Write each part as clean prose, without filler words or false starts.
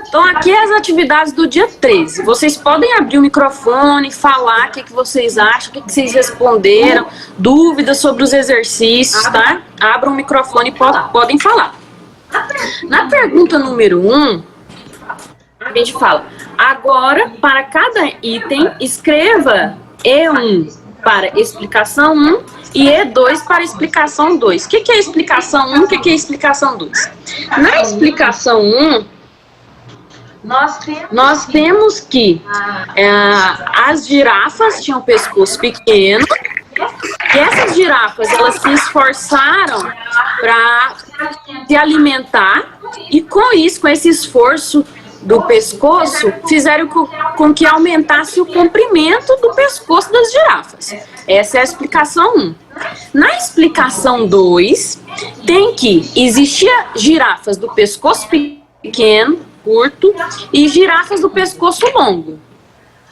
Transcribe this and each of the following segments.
Então, aqui as atividades do dia 13. Vocês podem abrir o microfone, falar o que vocês acham, o que vocês responderam, dúvidas sobre os exercícios, tá? Abram o microfone e podem falar. Na pergunta número 1, a gente fala, agora, para cada item, escreva E1 para explicação 1 e E2 para explicação 2. O que é explicação 1 e o que é explicação 2? Na explicação 1, nós temos que as girafas tinham pescoço pequeno e essas girafas elas se esforçaram para se alimentar e com isso, com esse esforço do pescoço, fizeram com que aumentasse o comprimento do pescoço das girafas. Essa é a explicação 1. Na explicação 2, tem que existia girafas do pescoço pequeno, curto, e girafas do pescoço longo.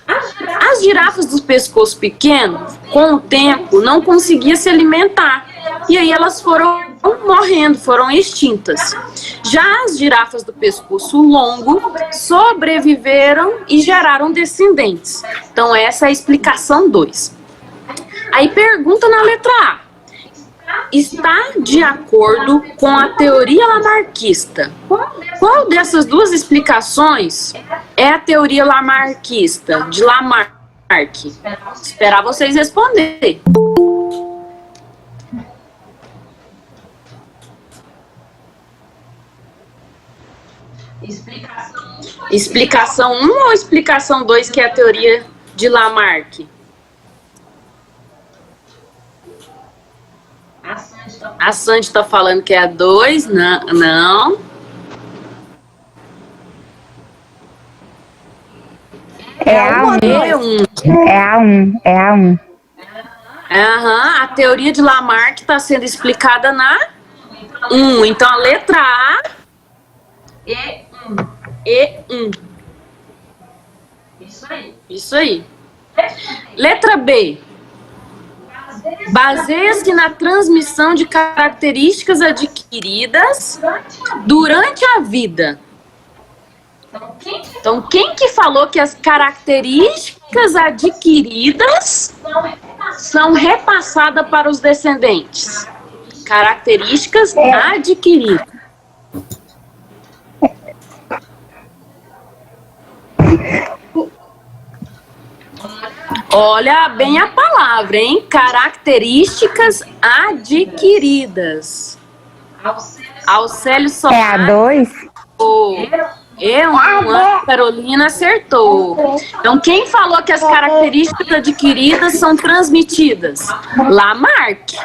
As girafas do pescoço pequeno, com o tempo, não conseguiam se alimentar. E aí elas foram morrendo, foram extintas. Já as girafas do pescoço longo sobreviveram e geraram descendentes. Então essa é a explicação 2. Aí pergunta na letra A. Está de acordo com a teoria lamarckista? Qual dessas duas explicações é a teoria lamarckista, de Lamarck? Esperar vocês responderem. Explicação 1 ou explicação 2, que é a teoria de Lamarck? A Sandy está falando que é a 2, não. É a 1. É a 1. A teoria de Lamarck está sendo explicada na 1. Então, a letra A, E1. Isso aí. Letra B. Baseia-se na transmissão de características adquiridas durante a vida. Então, quem que falou que as características adquiridas são repassadas para os descendentes? Características adquiridas. Olha bem a palavra, hein? Características adquiridas. Alcélio Soares. É a 2? A Carolina acertou. Então, quem falou que as características adquiridas são transmitidas? Lamarck.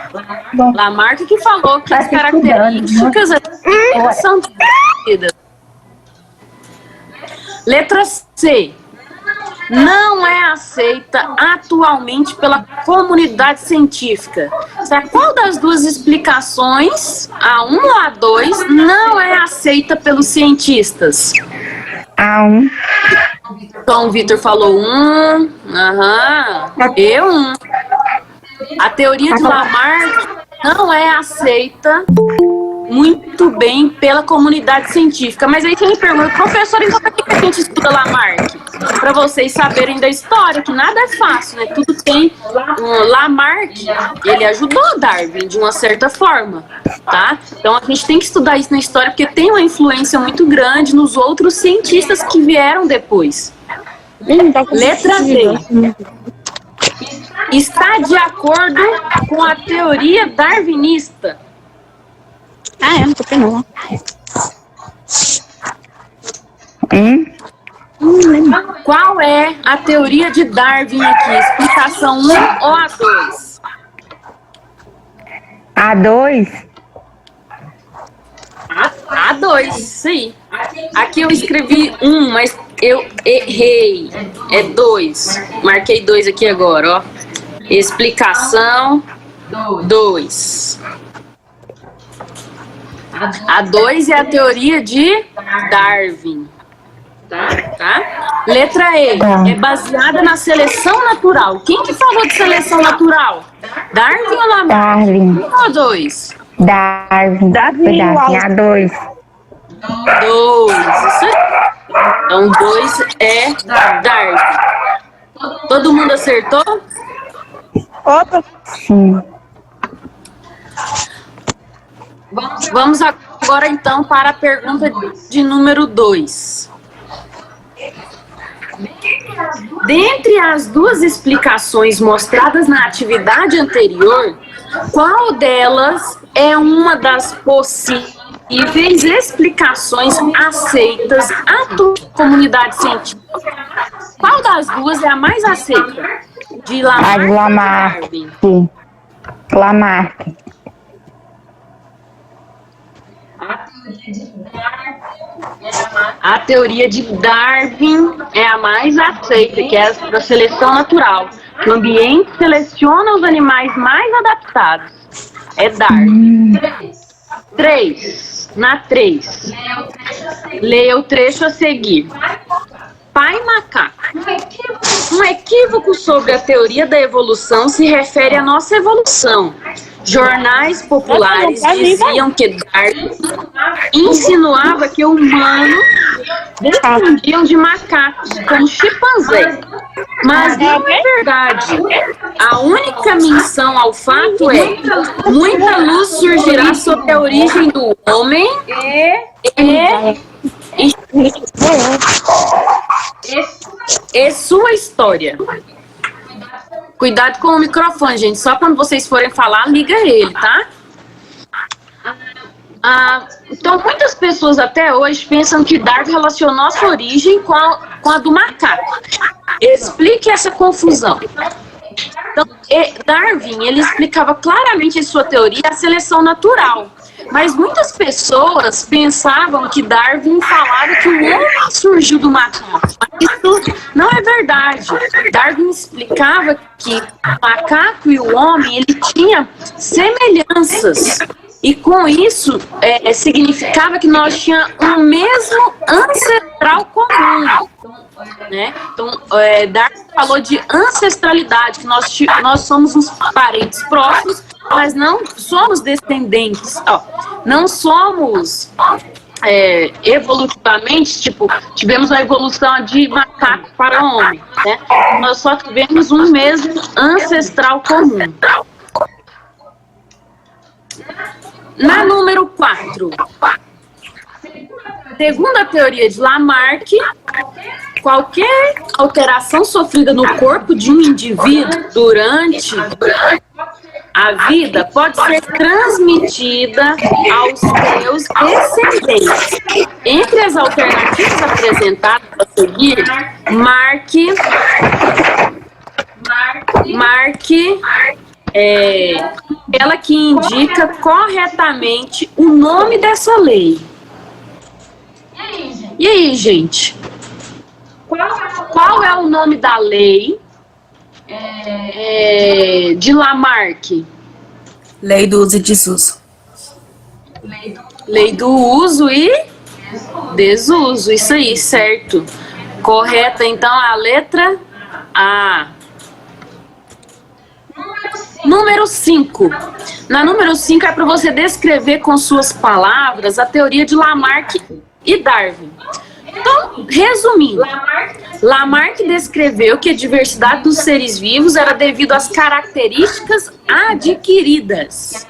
Lamarck que falou que as características adquiridas são transmitidas. Letra C. Não é aceita atualmente pela comunidade científica. Qual das duas explicações, a 1 ou a 2, não é aceita pelos cientistas? A 1. Então, o Vitor falou 1. Eu 1. A teoria de Lamarck não é aceita muito bem pela comunidade científica. Mas aí você me pergunta, professor, então por que a gente estuda Lamarck? Para vocês saberem da história, que nada é fácil, né? Tudo tem Lamarck, ele ajudou Darwin de uma certa forma, tá? Então a gente tem que estudar isso na história, porque tem uma influência muito grande nos outros cientistas que vieram depois. Letra D. Está de acordo com a teoria darwinista? Não tô não. Qual é a teoria de Darwin aqui? Explicação 1 ou a 2? A 2? A 2, sim. Aqui eu escrevi 1, mas eu errei. É 2. Marquei 2 aqui agora, ó. Explicação 2. A 2 é a teoria de Darwin. Tá? Letra E. É baseada na seleção natural. Quem que falou de seleção natural? Darwin ou Lamarck? Darwin. 1 ou 2? Darwin. A 2. 2. Então, 2 é Darwin. Todo mundo acertou? Opa. Sim. Vamos agora, então, para a pergunta de número 2. Dentre as duas explicações mostradas na atividade anterior, qual delas é uma das possíveis explicações aceitas à comunidade científica? Qual das duas é a mais aceita? De A de Lamarck e Lamarck. Darwin? Lamarck. A teoria de Darwin é a mais aceita, que é a da seleção natural. Que o ambiente seleciona os animais mais adaptados. É Darwin. 3. Na 3. Leia o trecho a seguir. Pai macaco. Um equívoco sobre a teoria da evolução se refere à nossa evolução. Jornais populares diziam que Darwin insinuava que humanos descendiam de macacos, como chimpanzé. Mas não é verdade. A única menção ao fato é: muita luz surgirá sobre a origem do homem e sua história. Cuidado com o microfone, gente. Só quando vocês forem falar, liga ele, tá? Então, muitas pessoas até hoje pensam que Darwin relacionou a sua origem com a do macaco. Explique essa confusão. Então, Darwin, ele explicava claramente em sua teoria a seleção natural. Mas muitas pessoas pensavam que Darwin falava que o homem surgiu do macaco. Mas isso não é verdade. Darwin explicava que o macaco e o homem, ele tinha semelhanças. E com isso, significava que nós tínhamos um mesmo ancestral comum. Né? Então, Darwin falou de ancestralidade, que nós somos uns parentes próximos, mas não somos descendentes. Não somos evolutivamente, tivemos a evolução de macaco para homem. Né? Nós só tivemos um mesmo ancestral comum. Na número 4, segundo a teoria de Lamarck, qualquer alteração sofrida no corpo de um indivíduo durante a vida pode ser transmitida aos seus descendentes. Entre as alternativas apresentadas a seguir, ela que indica corretamente o nome dessa lei. E aí, gente? Qual é o nome da lei de Lamarck? Lei do uso e desuso. Lei do uso e desuso, isso aí, certo. Correta, então, a letra A. Número 5. Na número 5 é para você descrever com suas palavras a teoria de Lamarck e Darwin. Então, resumindo, Lamarck descreveu que a diversidade dos seres vivos era devido às características adquiridas,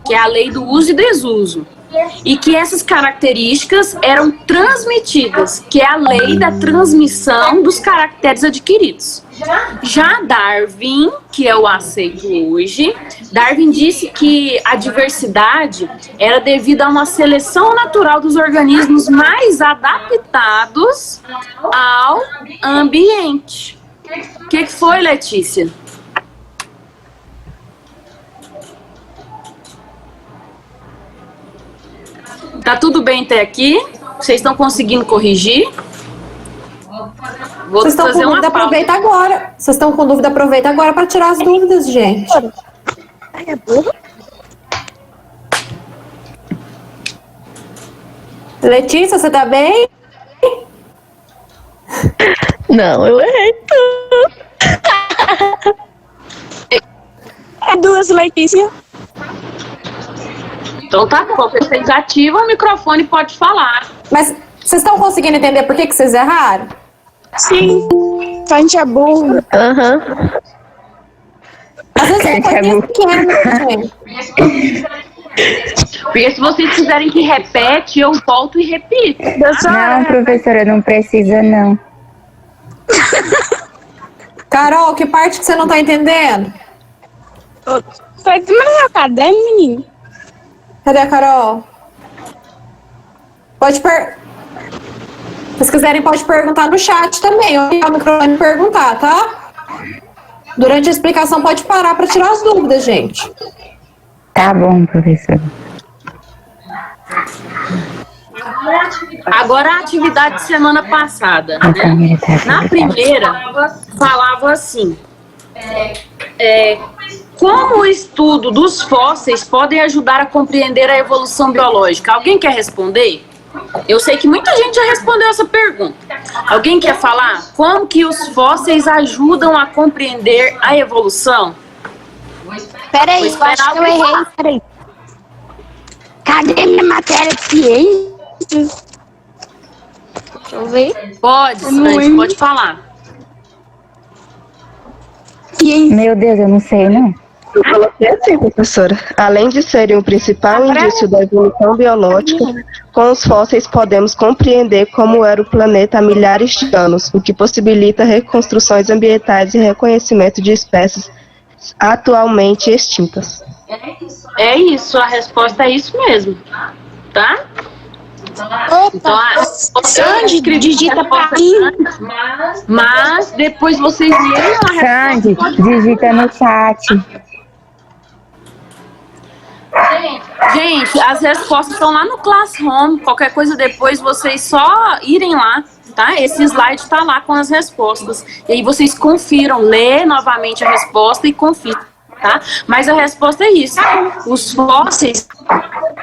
que é a lei do uso e desuso, e que essas características eram transmitidas, que é a lei da transmissão dos caracteres adquiridos. Já Darwin, que eu aceito hoje, Darwin disse que a diversidade era devido a uma seleção natural dos organismos mais adaptados ao ambiente. O que foi, Letícia? Tá tudo bem até aqui? Vocês estão conseguindo corrigir? Vocês estão com dúvida, aproveita agora. Vocês estão com dúvida, aproveita agora para tirar as dúvidas, gente. É burro? Letícia, você tá bem? Não, eu errei tudo. É duas, Letícia. Então tá bom, vocês ativam o microfone e pode falar. Mas Vocês estão conseguindo entender por que vocês erraram? Sim. A gente é burro. Aham. Às vezes é coisa pequena, gente. Porque se vocês quiserem que repete, eu volto e repito. Não, professora, não precisa, não. Carol, que parte que você não tá entendendo? Foi de meu caderno, menino. Cadê a Carol? Se vocês quiserem, pode perguntar no chat também. Eu ligar o microfone e perguntar, tá? Durante a explicação, pode parar para tirar as dúvidas, gente. Tá bom, professora. Agora a atividade de semana passada, né? Na primeira, falava assim, como o estudo dos fósseis podem ajudar a compreender a evolução biológica? Alguém quer responder? Eu sei que muita gente já respondeu essa pergunta. Alguém quer falar como que os fósseis ajudam a compreender a evolução? Peraí, eu acho que eu errei. Peraí. Cadê minha matéria de ciências? Deixa eu ver. Pode, Sandy, pode falar. Meu Deus, eu não sei, não. Eu coloquei assim, professora. Além de serem o principal indício da evolução biológica, com os fósseis podemos compreender como era o planeta há milhares de anos, o que possibilita reconstruções ambientais e reconhecimento de espécies atualmente extintas. É isso, a resposta é isso mesmo, tá? Então, Sandy, digita pra mim. mas depois vocês leram a Sandy, resposta. digita no chat. Gente, as respostas estão lá no Classroom. Qualquer coisa depois vocês só irem lá, tá? Esse slide tá lá com as respostas. E aí vocês confiram, lê novamente a resposta e confiram, tá? Mas a resposta é isso. Os fósseis,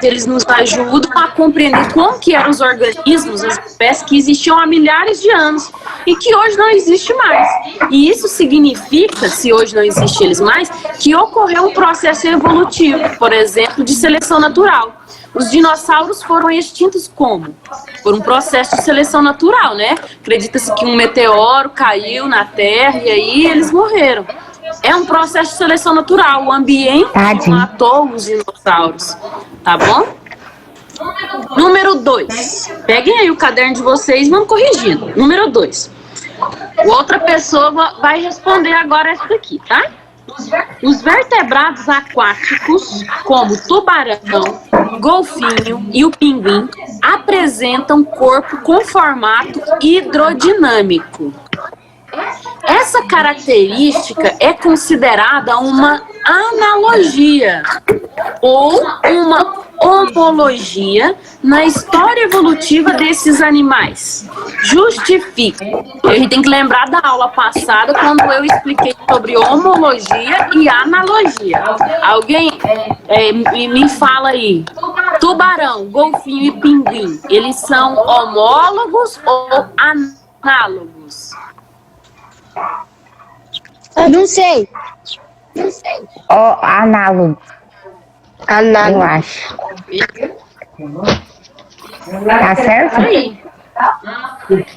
eles nos ajudam a compreender como que eram os organismos, as espécies que existiam há milhares de anos e que hoje não existe mais. E isso significa, se hoje não existe eles mais, que ocorreu um processo evolutivo, por exemplo, de seleção natural. Os dinossauros foram extintos como? Por um processo de seleção natural, né? Acredita-se que um meteoro caiu na Terra e aí eles morreram. É um processo de seleção natural. O ambiente matou os dinossauros. Tá bom? Número 2. Peguem aí o caderno de vocês e vão corrigindo. Número 2. Outra pessoa vai responder agora essa daqui, tá? Os vertebrados aquáticos, como o tubarão, golfinho e o pinguim, apresentam corpo com formato hidrodinâmico. Essa característica é considerada uma analogia ou uma homologia na história evolutiva desses animais. Justifica. A gente tem que lembrar da aula passada quando eu expliquei sobre homologia e analogia. Alguém me fala aí. Tubarão, golfinho e pinguim, eles são homólogos ou análogos? Não sei. Ó, análogo, eu Análogo. acho. Tá certo? Aí.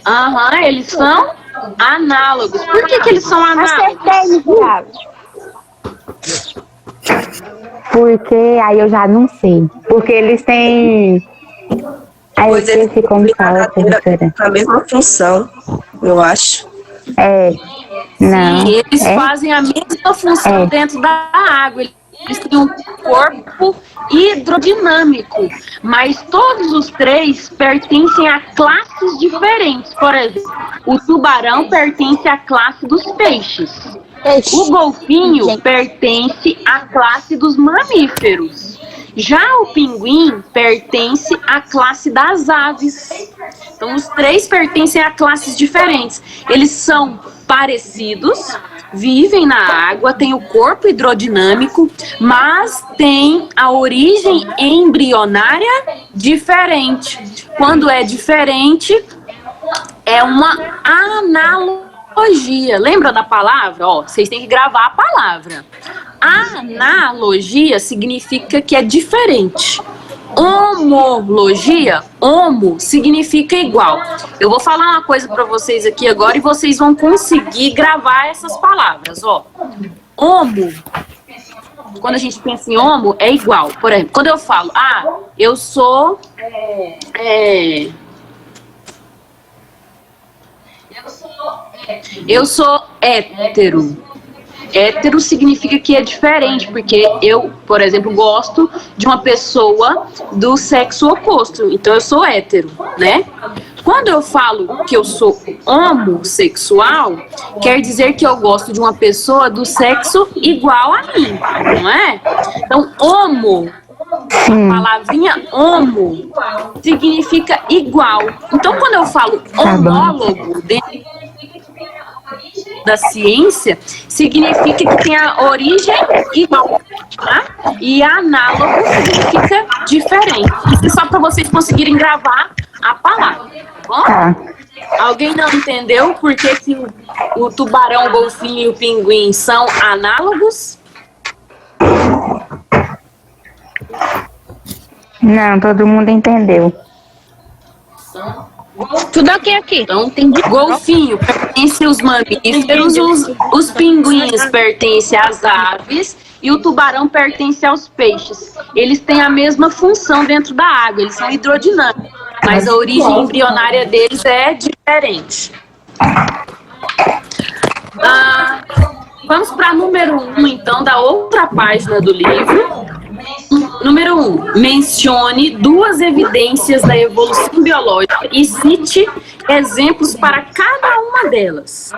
Aham, eles são análogos. Por que eles são análogos? Acertei, Thiago. Porque aí eu já não sei. Porque eles têm. Aí eu Pois eles esqueci como fala, professora. a mesma função, eu acho. É. Não. Sim, eles é? fazem a mesma função dentro da água. Eles têm um corpo hidrodinâmico, mas todos os três pertencem a classes diferentes. Por exemplo, o tubarão pertence à classe dos peixes. O golfinho pertence à classe dos mamíferos. Já o pinguim pertence à classe das aves. Então, os três pertencem a classes diferentes. Eles são parecidos, vivem na água, têm o corpo hidrodinâmico, mas têm a origem embrionária diferente. Quando é diferente, é uma analogia. Lembra da palavra? Ó, vocês têm que gravar a palavra. Analogia significa que é diferente. homologia, homo significa igual. Eu vou falar uma coisa para vocês aqui agora e vocês vão conseguir gravar essas palavras, ó. Homo, quando a gente pensa em homo, é igual. Por exemplo, quando eu falo, eu sou hétero. Hétero significa que é diferente, porque eu, por exemplo, gosto de uma pessoa do sexo oposto. Então eu sou hétero, né? Quando eu falo que eu sou homossexual, quer dizer que eu gosto de uma pessoa do sexo igual a mim, não é? Então, homo, a palavrinha homo significa igual. Então, quando eu falo homólogo dentro da ciência, significa que tem a origem igual, tá? E análogo significa diferente. Isso é só para vocês conseguirem gravar a palavra, tá bom? Tá. Alguém não entendeu por que o tubarão, o golfinho e o pinguim são análogos? Não, todo mundo entendeu. Tudo aqui. Então tem golfinho, pertence aos mamíferos, os pinguins pertencem às aves e o tubarão pertence aos peixes. Eles têm a mesma função dentro da água, eles são hidrodinâmicos, mas a origem embrionária deles é diferente. Vamos para número 1, então, da outra página do livro. Número 1, mencione 2 evidências da evolução biológica e cite exemplos para cada uma delas.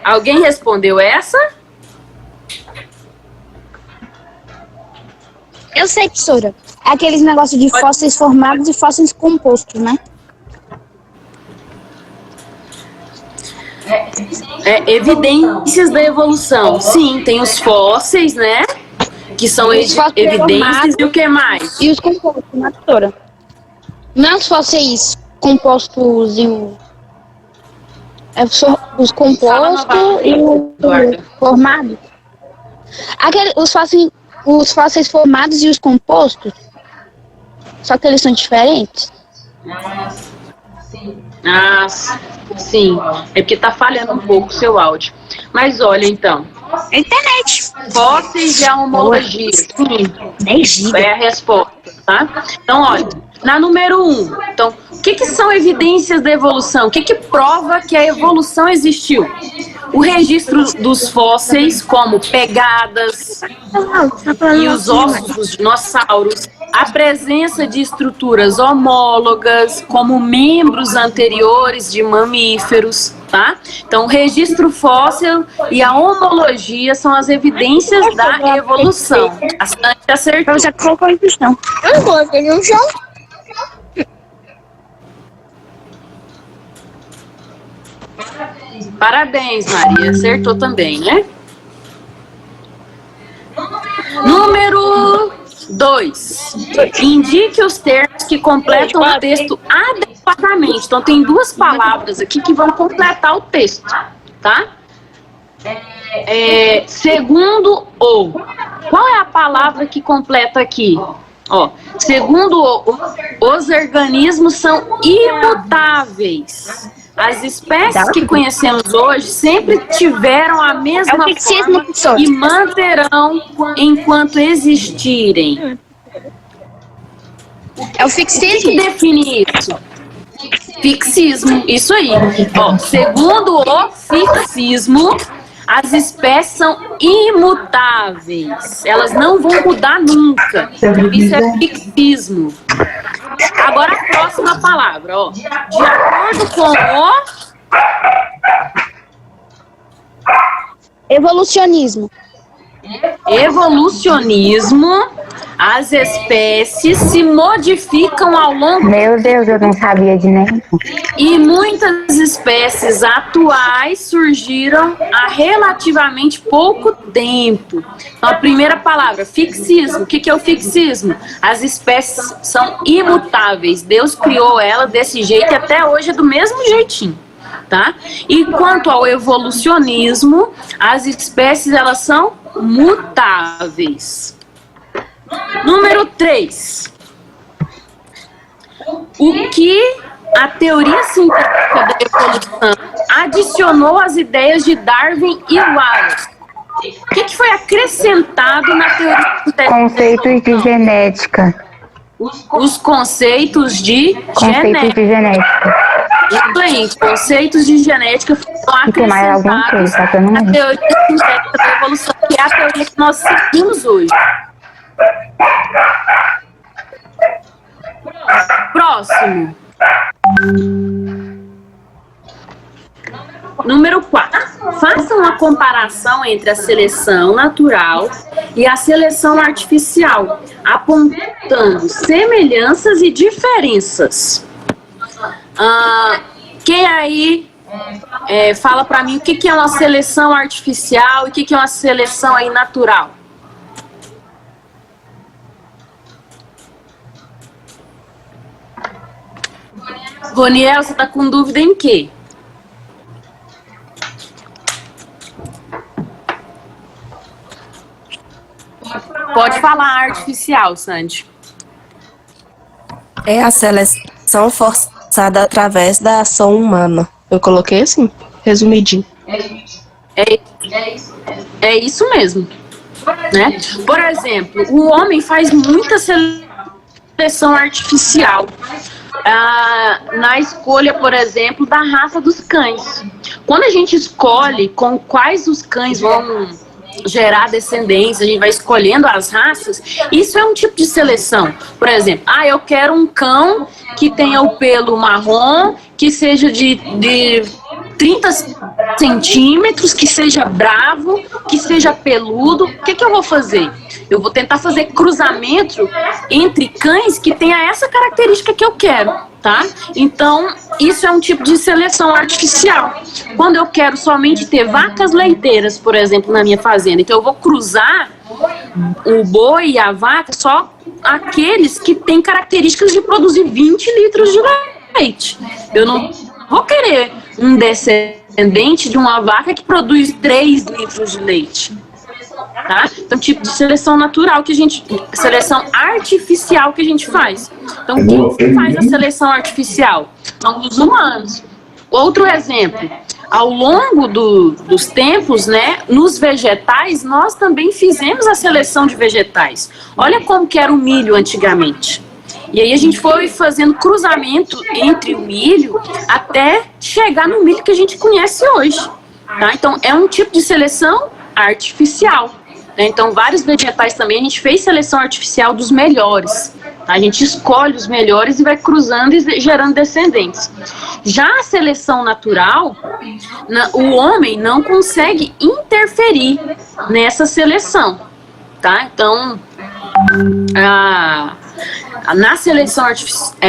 Alguém respondeu essa? Eu sei, professora. É aqueles negócios de fósseis formados e fósseis compostos, né? Evidências da evolução. Sim, tem os fósseis, né? Que são evidências e o que mais? E os compostos, né, professora? Não os fósseis compostos e o... os compostos e o formado. Os fósseis formados e os compostos. Só que eles são diferentes. Sim. É porque tá falhando um pouco o seu áudio. Mas olha, então. Internet. Fósseis e a homologia. Sim. É a resposta, tá? Então, olha. Na número 1. Então, o que são evidências da evolução? O que prova que a evolução existiu? O registro dos fósseis, como pegadas e os ossos dos dinossauros, a presença de estruturas homólogas, como membros anteriores de mamíferos, tá? Então, o registro fóssil e a homologia são as evidências da evolução. A Sandy acertou. Você colocou em questão. Eu não coloquei no chão. Parabéns, Maria. Acertou também, né? Número 2. Indique os termos que completam o texto adequadamente. Então, tem 2 palavras aqui que vão completar o texto, tá? Segundo o. Qual é a palavra que completa aqui? Ó, segundo os organismos são imutáveis. As espécies que conhecemos hoje sempre tiveram a mesma forma e manterão enquanto existirem. É o fixismo. O que define isso? Fixismo, isso aí. Ó, segundo o fixismo, as espécies são imutáveis. Elas não vão mudar nunca. Isso é fixismo. Agora a próxima palavra, ó. De acordo com o evolucionismo. Evolucionismo, as espécies se modificam ao longo. Meu Deus, eu não sabia de nenhum. E muitas espécies atuais surgiram há relativamente pouco tempo. Então, a primeira palavra, fixismo. O que é o fixismo? As espécies são imutáveis. Deus criou ela desse jeito e até hoje é do mesmo jeitinho, tá? E quanto ao evolucionismo, as espécies elas são mutáveis. Número 3. o que a teoria científica da evolução adicionou às ideias de Darwin e Wallace? O que foi acrescentado na teoria científica? Conceitos de genética. Os conceitos de Conceitos de genética. Isso aí, conceitos de genética foram E tem mais alguma acrescentados coisa, tá? Eu não na lembro. teoria sintética da evolução, que é a teoria que nós seguimos hoje. Próximo. Número 4. Faça uma comparação entre a seleção natural e a seleção artificial, apontando semelhanças e diferenças. Quem aí fala para mim o que é uma seleção artificial e o que é uma seleção aí natural? Roniel, você está com dúvida em quê? Pode falar artificial, Sandy. É a seleção forçada através da ação humana. Eu coloquei assim, resumidinho. É isso mesmo. Né? Por exemplo, o homem faz muita seleção artificial na escolha, por exemplo, da raça dos cães. Quando a gente escolhe com quais os cães vão gerar descendência, a gente vai escolhendo as raças, isso é um tipo de seleção. Por exemplo, eu quero um cão que tenha o pelo marrom, que seja de 30 centímetros, que seja bravo, que seja peludo. O que eu vou fazer? Eu vou tentar fazer cruzamento entre cães que tenha essa característica que eu quero, tá? Então, isso é um tipo de seleção artificial. Quando eu quero somente ter vacas leiteiras, por exemplo, na minha fazenda, então eu vou cruzar o boi e a vaca só aqueles que têm características de produzir 20 litros de leite. Eu não vou querer um descendente de uma vaca que produz 3 litros de leite. Tá? Então, tipo de seleção natural seleção artificial que a gente faz. Então, quem faz a seleção artificial? São os humanos. Outro exemplo, ao longo dos tempos, né, nos vegetais, nós também fizemos a seleção de vegetais. Olha como que era o milho antigamente. E aí a gente foi fazendo cruzamento entre o milho até chegar no milho que a gente conhece hoje. Tá? Então, é um tipo de seleção artificial. Então, vários vegetais também, a gente fez seleção artificial dos melhores. A gente escolhe os melhores e vai cruzando e gerando descendentes. Já a seleção natural, o homem não consegue interferir nessa seleção. Tá? Então, na seleção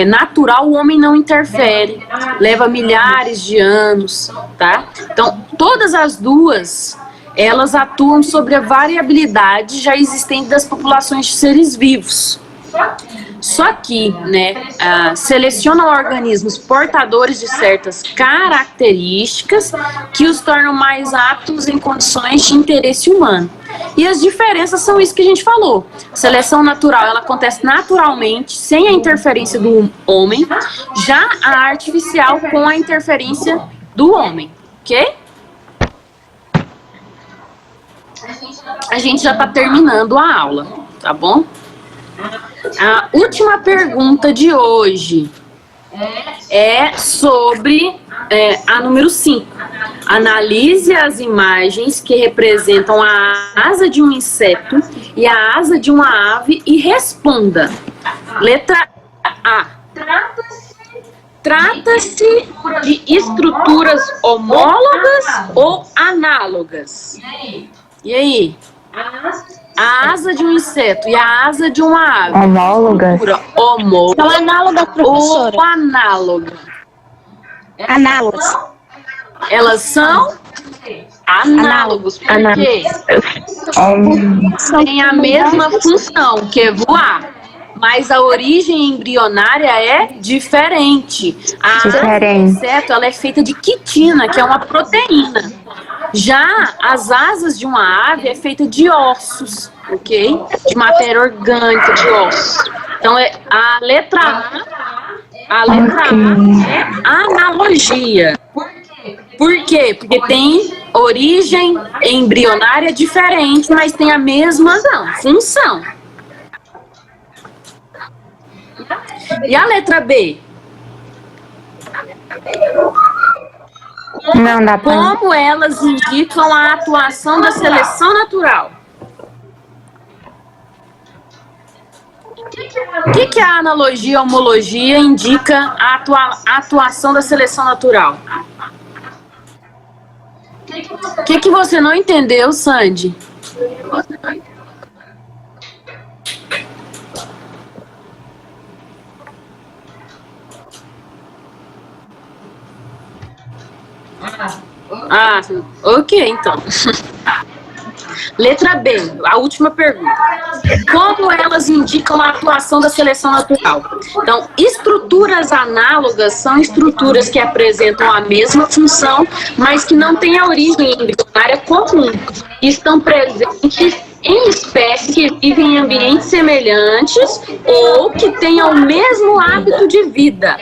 natural, o homem não interfere. Leva milhares de anos. Tá? Então, todas as duas, elas atuam sobre a variabilidade já existente das populações de seres vivos. Só que, né, selecionam organismos portadores de certas características que os tornam mais aptos em condições de interesse humano. E as diferenças são isso que a gente falou. A seleção natural, ela acontece naturalmente, sem a interferência do homem, já a artificial com a interferência do homem, ok? A gente já está terminando a aula, tá bom? A última pergunta de hoje é sobre a número 5. Analise as imagens que representam a asa de um inseto e a asa de uma ave e responda. Letra A. Trata-se de estruturas homólogas ou análogas? E aí? A asa de um inseto e a asa de uma ave. Homólogas. São análogas, professora. Ou análoga. Análogas. Elas são análogos. Por quê? Tem a mesma função, que é voar. Mas a origem embrionária é diferente. A asa do inseto, ela é feita de quitina, que é uma proteína. Já as asas de uma ave é feita de ossos, ok? De matéria orgânica, de ossos. Então, a letra A A letra A é analogia. Por quê? Porque tem origem embrionária diferente, mas tem a mesma função. E a letra B? Não dá pra... Como elas indicam a atuação da seleção natural? O que a analogia e a homologia indica a atuação da seleção natural? O que você não entendeu, Sandy? Ah, ok, então. Letra B, a última pergunta. Como elas indicam a atuação da seleção natural? Então, estruturas análogas são estruturas que apresentam a mesma função, mas que não têm a origem embrionária comum. Estão presentes em espécies que vivem em ambientes semelhantes ou que tenham o mesmo hábito de vida.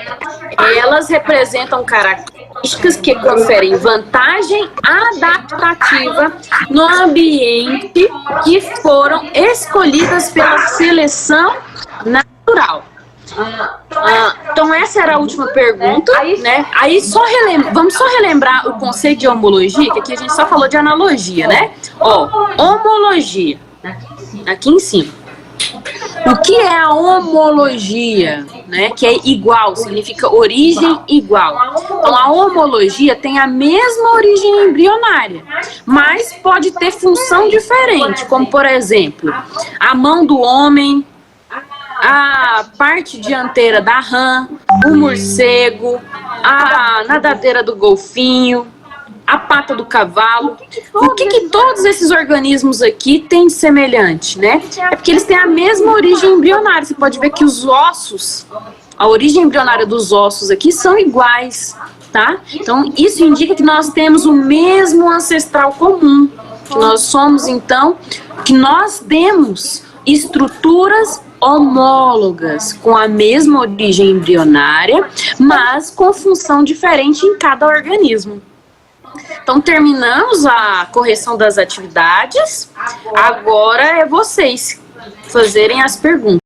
Elas representam características que conferem vantagem adaptativa no ambiente que foram escolhidas pela seleção natural. Então essa era a última pergunta, né? Aí vamos só relembrar o conceito de homologia, que aqui a gente só falou de analogia, né? Homologia, aqui em cima. O que é a homologia, né? Que é igual, significa origem igual. Então a homologia tem a mesma origem embrionária, mas pode ter função diferente, como por exemplo, a mão do homem, a parte dianteira da rã, o morcego, a nadadeira do golfinho, a pata do cavalo. O que todos esses organismos aqui têm de semelhante, né? É porque eles têm a mesma origem embrionária. Você pode ver que os ossos, a origem embrionária dos ossos aqui são iguais, tá? Então, isso indica que nós temos o mesmo ancestral comum. Que nós somos, então, que nós temos estruturas homólogas, com a mesma origem embrionária, mas com função diferente em cada organismo. Então, terminamos a correção das atividades. Agora é vocês fazerem as perguntas.